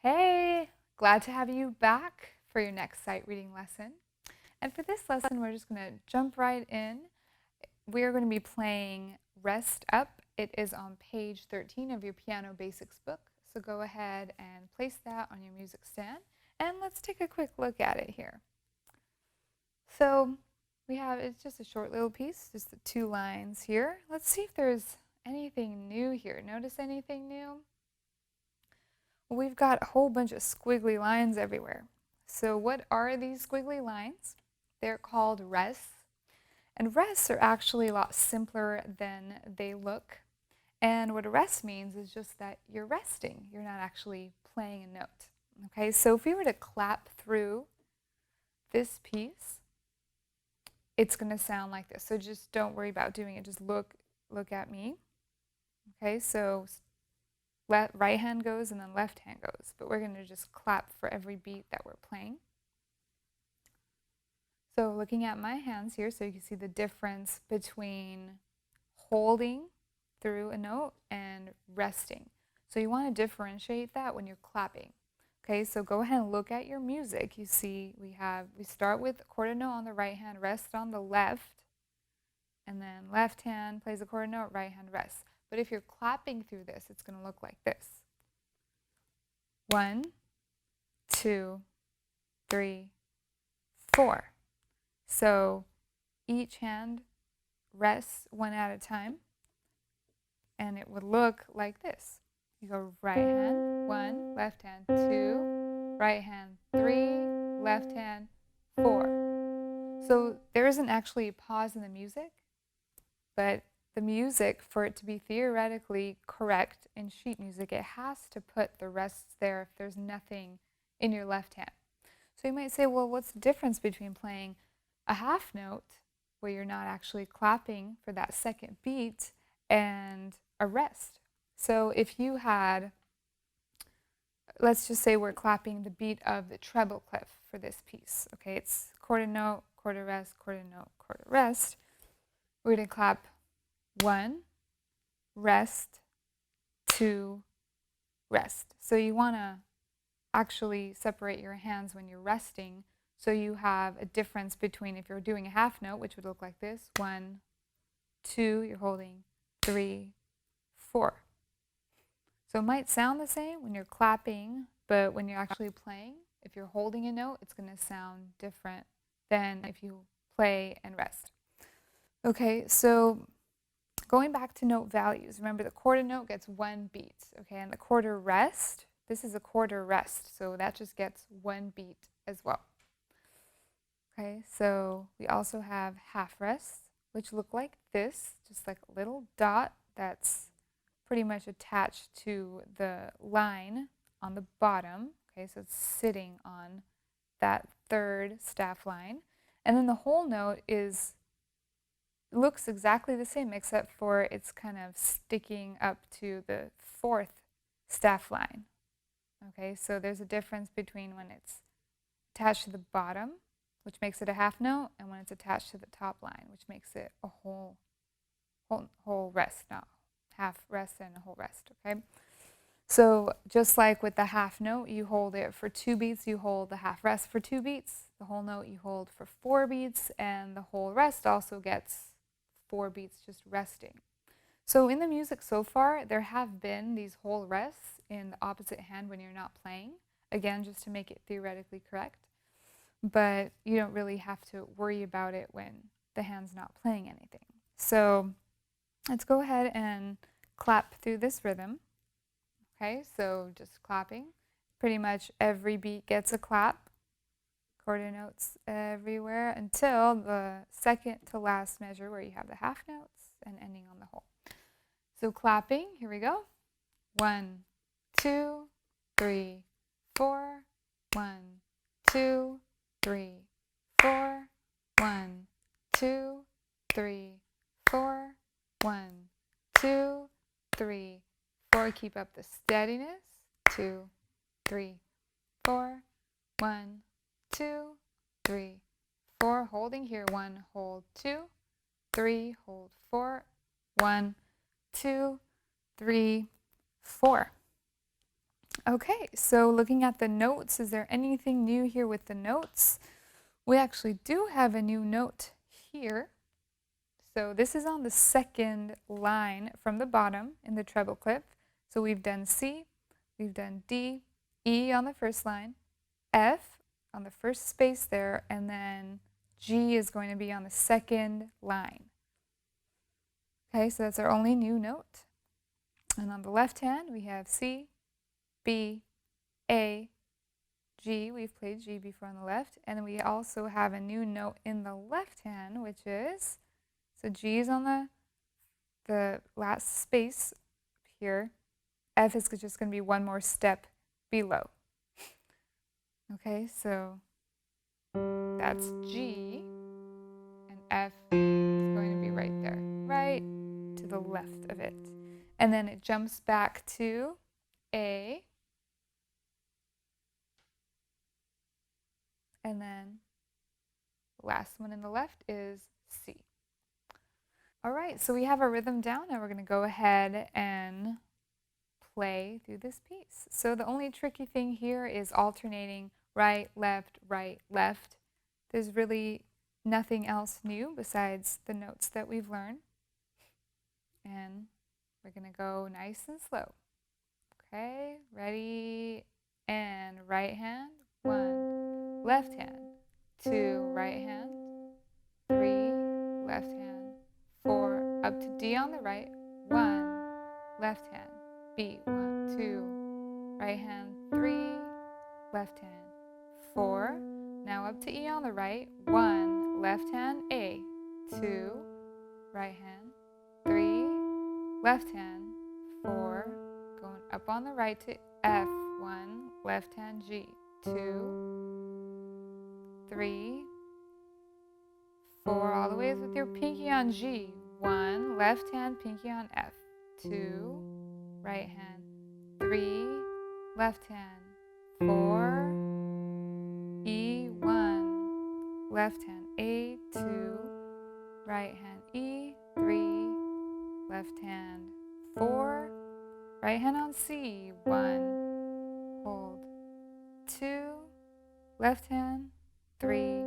Hey, glad to have you back for your next sight reading lesson. And for this lesson, we're just going to jump right in. We're going to be playing Rest Up. It is on page 13 of your Piano Basics book. So go ahead and place that on your music stand. And let's take a quick look at it here. So it's just a short little piece, just the 2 lines here. Let's see if there's anything new here. Notice anything new? We've got a whole bunch of squiggly lines everywhere. So what are these squiggly lines? They're called rests. And rests are actually a lot simpler than they look. And what a rest means is just that you're resting. You're not actually playing a note. Okay, so if we were to clap through this piece, it's going to sound like this. So just don't worry about doing it. Just look at me. Okay, so right hand goes and then left hand goes, but we're going to just clap for every beat that we're playing. So looking at my hands here, so you can see the difference between holding through a note and resting. So you want to differentiate that when you're clapping. Okay, so go ahead and look at your music. You see we start with a quarter note on the right hand, rest on the left, and then left hand plays a quarter note, right hand rests. But if you're clapping through this, it's going to look like this. 1, 2, 3, 4. So each hand rests one at a time, and it would look like this. You go right hand, 1, left hand, 2, right hand, 3, left hand, 4. So there isn't actually a pause in the music, but the music, for it to be theoretically correct in sheet music, it has to put the rests there if there's nothing in your left hand. So you might say, well, what's the difference between playing a half note, where you're not actually clapping for that second beat, and a rest? So if you had, let's just say we're clapping the beat of the treble clef for this piece. Okay, it's quarter note, quarter rest, quarter note, quarter rest. We're going to clap 1, rest, 2, rest. So you want to actually separate your hands when you're resting, so you have a difference between if you're doing a half note, which would look like this, 1, 2, you're holding, 3, 4. So it might sound the same when you're clapping, but when you're actually playing, if you're holding a note, it's going to sound different than if you play and rest. Okay, so going back to note values, remember the quarter note gets 1 beat, okay, and the quarter rest, this is a quarter rest, so that just gets 1 beat as well. Okay, so we also have half rests, which look like this, just like a little dot that's pretty much attached to the line on the bottom. Okay, so it's sitting on that 3rd staff line. And then the whole note looks exactly the same, except for it's kind of sticking up to the 4th staff line. Okay, so there's a difference between when it's attached to the bottom, which makes it a half note, and when it's attached to the top line, which makes it a whole rest, not half rest and a whole rest. Okay, so just like with the half note, you hold it for 2 beats, you hold the half rest for 2 beats, the whole note you hold for 4 beats, and the whole rest also gets 4 beats just resting. So in the music so far, there have been these whole rests in the opposite hand when you're not playing, again, just to make it theoretically correct. But you don't really have to worry about it when the hand's not playing anything. So let's go ahead and clap through this rhythm. Okay, so just clapping. Pretty much every beat gets a clap. Quarter notes everywhere until the second to last measure, where you have the half notes and ending on the whole. So clapping, here we go. 1, 2, 3, 4. 1, 2, 3, 4. 1, 2, 3, 4. 1, 2, 3, 4. Keep up the steadiness. 2, 3, 4. 1, 2, 3, 4. Holding here. 1, hold 2, 3, hold 4. 1, 2, 3, 4. Okay, so looking at the notes, is there anything new here with the notes? We actually do have a new note here. So this is on the second line from the bottom in the treble clef. So we've done C, we've done D, E on the first line, F on the first space there, and then G is going to be on the second line. Okay, so that's our only new note. And on the left hand, we have C, B, A, G. We've played G before on the left. And then we also have a new note in the left hand, which is, so G is on the last space here. F is just going to be one more step below. Okay, so that's G, and F is going to be right there, right to the left of it. And then it jumps back to A, and then the last one in the left is C. All right, so we have our rhythm down, and we're going to go ahead and play through this piece. So the only tricky thing here is alternating right, left, right, left. There's really nothing else new besides the notes that we've learned. And we're going to go nice and slow. Okay, ready, and right hand, 1, left hand, 2, right hand, 3, left hand, 4, up to D on the right, 1, left hand, B, 1, 2, right hand, 3, left hand, 4, now up to E on the right, 1, left hand, A, 2, right hand, 3, left hand, 4, going up on the right to F, 1, left hand, G, 2, 3, 4, all the way with your pinky on G, 1, left hand, pinky on F, 2, right hand, 3, left hand, 4, E, 1, left hand, A, 2, right hand, E, 3, left hand, 4, right hand on C, 1, hold, 2, left hand, 3,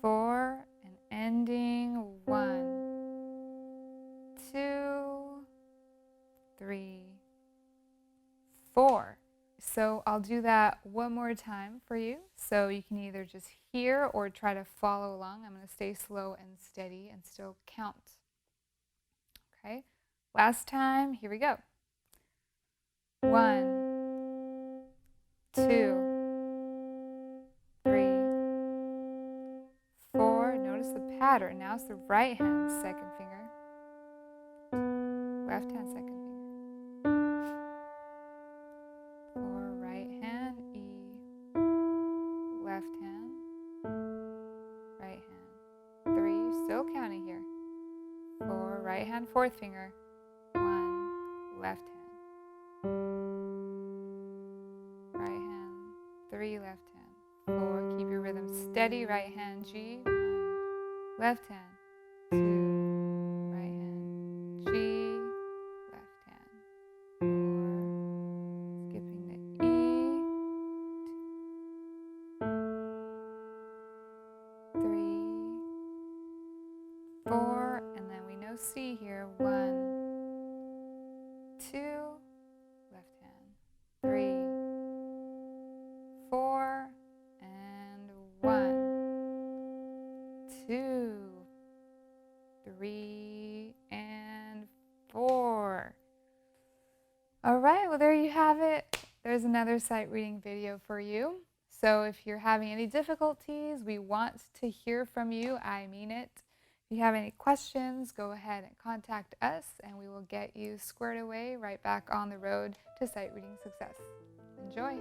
4, and ending, 1, 2, 3, 4. So I'll do that one more time for you. So you can either just hear or try to follow along. I'm going to stay slow and steady and still count. Okay, last time, here we go. 1, 2, 3, 4. Notice the pattern. Now it's the right hand, second finger. Left hand, second finger. 4, right hand, E. Left hand, right hand. 3, still counting here. 4, right hand, fourth finger. 1, left hand. Right hand, 3, left hand. 4, keep your rhythm steady. Right hand, G. 1, left hand. 2, right hand, G. Left hand. 4, skipping the E. 3, 4, and then we know C here. 1, 2, left hand, 3, 4, and 1, 2, 3, and 4. All right, well, there you have it. There's another sight reading video for you. So if you're having any difficulties, we want to hear from you. I mean it. If you have any questions, go ahead and contact us, and we will get you squared away right back on the road to sight reading success. Enjoy.